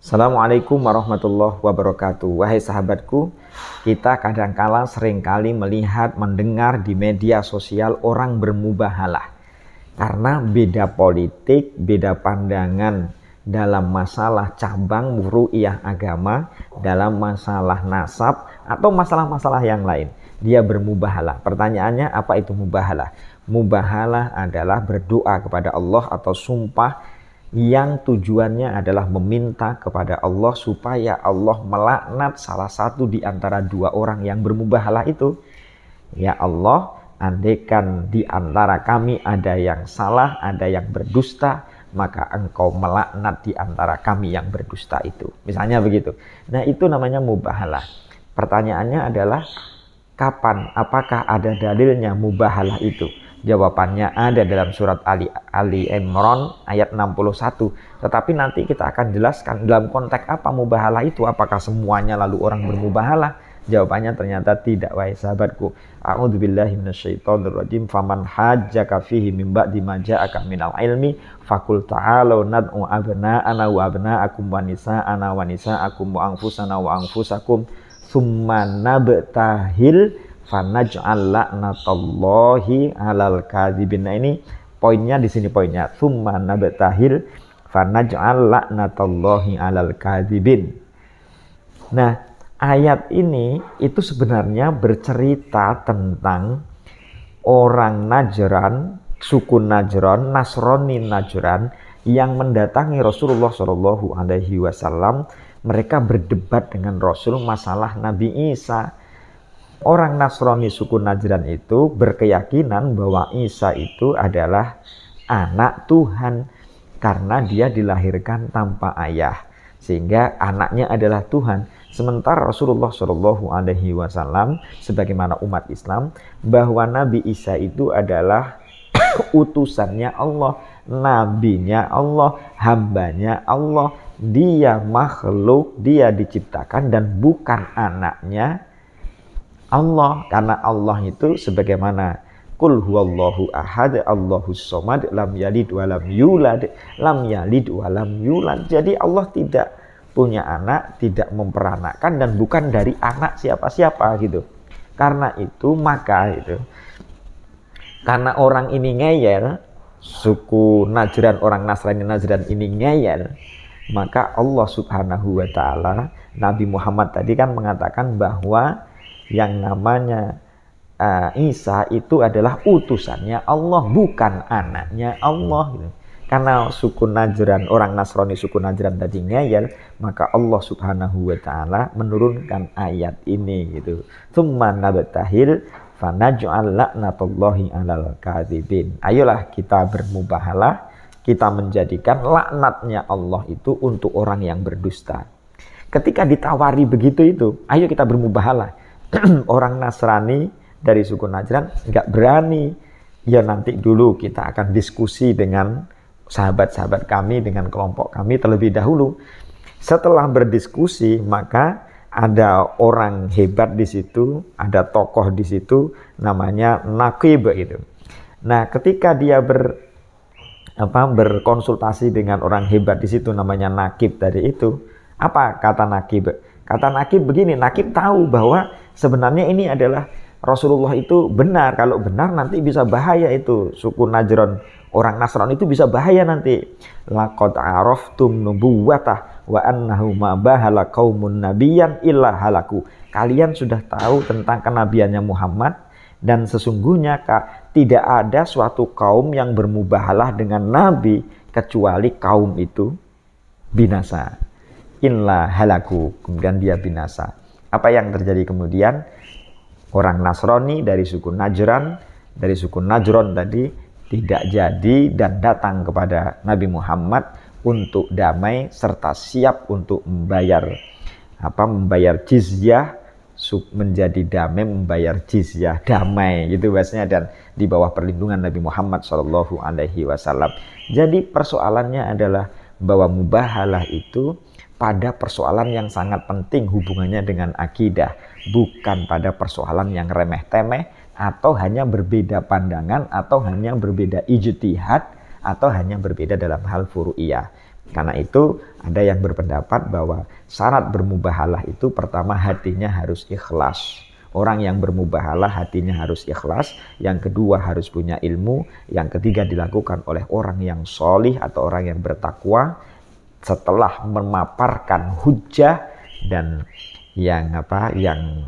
Assalamualaikum warahmatullahi wabarakatuh. Wahai sahabatku, kita kadangkala seringkali melihat, mendengar di media sosial orang bermubahalah. Karena beda politik, beda pandangan dalam masalah cabang ru'iyah agama, dalam masalah nasab, atau masalah-masalah yang lain. Dia bermubahalah. Pertanyaannya, apa itu mubahalah? Mubahalah adalah berdoa kepada Allah atau sumpah yang tujuannya adalah meminta kepada Allah supaya Allah melaknat salah satu di antara dua orang yang bermubahalah itu. Ya Allah, andaikan di antara kami ada yang salah, ada yang berdusta, maka Engkau melaknat di antara kami yang berdusta itu. Misalnya begitu. Nah, itu namanya mubahalah. Pertanyaannya adalah kapan, apakah ada dalilnya mubahalah itu? Jawabannya ada dalam surat Ali Imran ayat 61. Tetapi nanti kita akan jelaskan dalam konteks apa mubahalah itu. Apakah semuanya lalu orang bermubahalah? Jawabannya ternyata tidak, wahai sahabatku. A'udzubillahi minasyaitonirrajim. Faman hajjaka fihi min ba'di ma ja'aka minal ilmi faqul ta'alu nad'u abna'ana wa abna'akum wa nisa'ana wa nisa'akum wa anfusana wa anfusakum tsumma nabtahil fanaj'al la'natallahi 'alal kadzibin. Nah, ini poinnya di sini poinnya. Tsumma nabtahil fanaj'al la'natallahi 'alal kadzibin. Nah, ayat ini itu sebenarnya bercerita tentang orang Najran, suku Najran, Nasrani Najran yang mendatangi Rasulullah Shallallahu alaihi wasallam. Mereka berdebat dengan Rasul masalah Nabi Isa. Orang Nasrani suku Najran itu berkeyakinan bahwa Isa itu adalah anak Tuhan karena dia dilahirkan tanpa ayah, sehingga anaknya adalah Tuhan. Sementara Rasulullah Shallallahu alaihi wasallam sebagaimana umat Islam bahwa Nabi Isa itu adalah utusannya Allah, nabinya Allah, hambanya Allah. Dia makhluk, dia diciptakan dan bukan anaknya Allah, karena Allah itu sebagaimana Qul huwallahu ahad Allahus somad lam yalid wa lam yulad lam yalid wa lam yulad. Jadi Allah tidak punya anak, tidak memperanakkan dan bukan dari anak siapa-siapa gitu. Karena itu maka itu karena orang ini ngeyel, suku Najran, orang Nasrani Najran ini ngeyel, maka Allah Subhanahu wa taala, Nabi Muhammad tadi kan mengatakan bahwa yang namanya Isa itu adalah utusannya Allah, bukan anaknya Allah gitu. Karena suku Najran, orang Nasrani suku Najran tadi ngeyel, maka Allah Subhanahu wa taala menurunkan ayat ini gitu. Tsumma nabtahil fanaj'al la'natallahi 'alal kadzibin. Ayolah kita bermubahalah, kita menjadikan laknatnya Allah itu untuk orang yang berdusta. Ketika ditawari begitu itu, ayo kita bermubahalah. Orang Nasrani dari suku Najran nggak berani. Ya nanti dulu kita akan diskusi dengan sahabat-sahabat kami, dengan kelompok kami terlebih dahulu. Setelah berdiskusi, maka ada orang hebat di situ, ada tokoh di situ, namanya Naqib gitu. Nah, ketika dia berkonsultasi dengan orang hebat di situ, namanya Naqib tadi itu, apa kata Naqib? Kata Naqib begini, Naqib tahu bahwa sebenarnya ini adalah Rasulullah itu benar. Kalau benar nanti bisa bahaya itu. Suku Najran, orang Nasrani itu bisa bahaya nanti. Laqad araftum nubuwatah wa annahu ma bahala qaumun nabiyyan illa halaku. Kalian sudah tahu tentang kenabiannya Muhammad dan sesungguhnya tidak ada suatu kaum yang bermubahalah dengan nabi kecuali kaum itu binasa. Illa halaku, kemudian dia binasa. Apa yang terjadi kemudian? Orang Nasrani dari suku Najran tadi tidak jadi dan datang kepada Nabi Muhammad untuk damai serta siap untuk membayar jizyah, menjadi damai, membayar jizyah, damai gitu bahasanya, dan di bawah perlindungan Nabi Muhammad Shallallahu alaihi wasallam. Jadi persoalannya adalah bahwa mubahalah itu pada persoalan yang sangat penting hubungannya dengan akidah, bukan pada persoalan yang remeh-temeh atau hanya berbeda pandangan atau hanya berbeda ijtihad atau hanya berbeda dalam hal furu'iyah. Karena itu ada yang berpendapat bahwa syarat bermubahalah itu pertama hatinya harus ikhlas. Orang yang bermubahalah hatinya harus ikhlas. Yang kedua harus punya ilmu. Yang ketiga dilakukan oleh orang yang solih atau orang yang bertakwa. Setelah memaparkan hujah, dan yang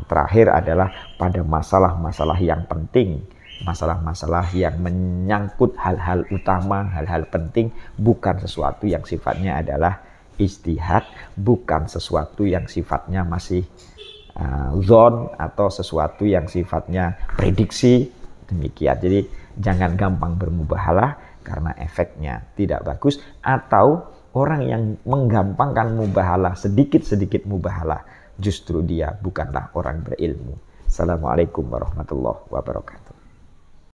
terakhir adalah pada masalah-masalah yang penting, masalah-masalah yang menyangkut hal-hal utama, hal-hal penting, bukan sesuatu yang sifatnya adalah ijtihad, bukan sesuatu yang sifatnya masih zon atau sesuatu yang sifatnya prediksi. Demikian. Jadi jangan gampang bermubahalah karena efeknya tidak bagus, atau orang yang menggampangkan mubahalah, sedikit-sedikit mubahalah, justru dia bukanlah orang berilmu. Assalamualaikum warahmatullahi wabarakatuh.